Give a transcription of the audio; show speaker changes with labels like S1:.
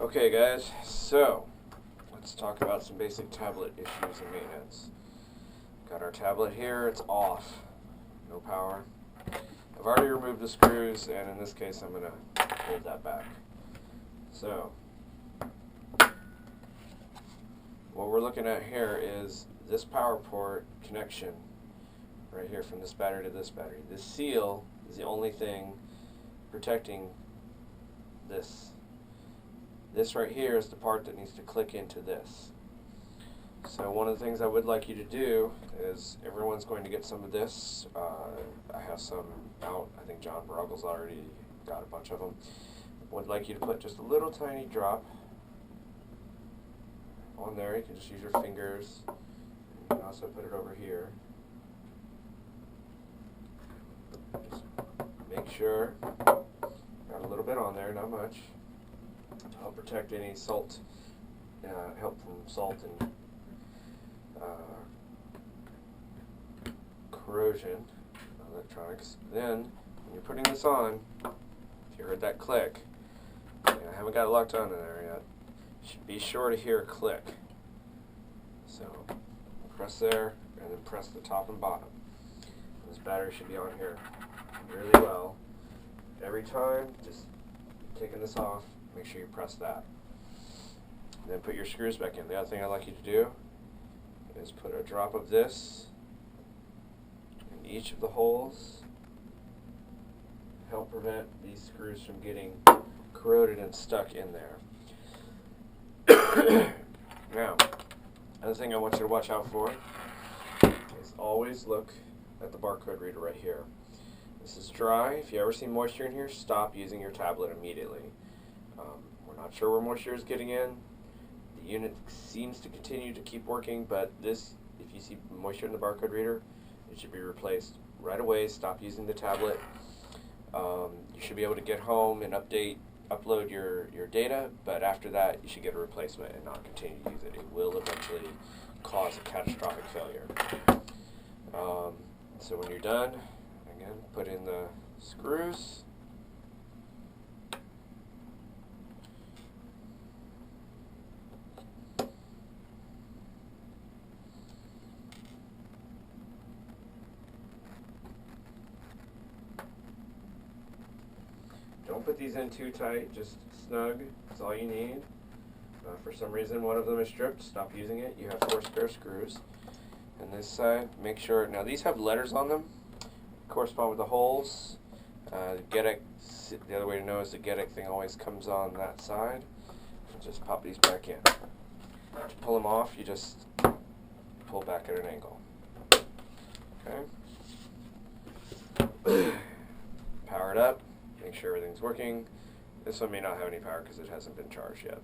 S1: Okay guys, so let's talk about some basic tablet issues and maintenance. Got our tablet here, it's off, no power. I've already removed the screws, and in this case I'm going to hold that back. So, what we're looking at here is this power port connection right here from this battery to this battery. This seal is the only thing protecting this. This right here is the part that needs to click into this. So one of the things I would like you to do is, everyone's going to get some of this. I have some out. I think John Bruggles already got a bunch of them. Would like you to put just a little tiny drop on there. You can just use your fingers. You can also put it over here. Just make sure, got a little bit on there, not much, to help protect any salt, help from salt and corrosion of electronics. Then, when you're putting this on, if you heard that click, I haven't got it locked on in there yet, be sure to hear a click. So, press there, and then press the top and bottom. This battery should be on here really well. Every time, just taking this off, make sure you press that. And then put your screws back in. The other thing I'd like you to do is put a drop of this in each of the holes. Help prevent these screws from getting corroded and stuck in there. Now, another thing I want you to watch out for is always look at the barcode reader right here. This is dry. If you ever see moisture in here, stop using your tablet immediately. We're not sure where moisture is getting in. The unit seems to continue to keep working, but this, if you see moisture in the barcode reader, it should be replaced right away. Stop using the tablet. You should be able to get home and upload your data, but after that you should get a replacement and not continue to use it. It will eventually cause a catastrophic failure. So when you're done, again, put in the screws. Don't put these in too tight, just snug, that's all you need. For some reason one of them is stripped, stop using it. You have 4 spare screws. And this side, make sure, now these have letters on them, correspond with the holes. GETAC, the other way to know is the GETAC thing always comes on that side. Just pop these back in. To pull them off, you just pull back at an angle. Okay. Power it up. Make sure everything's working. This one may not have any power because it hasn't been charged yet.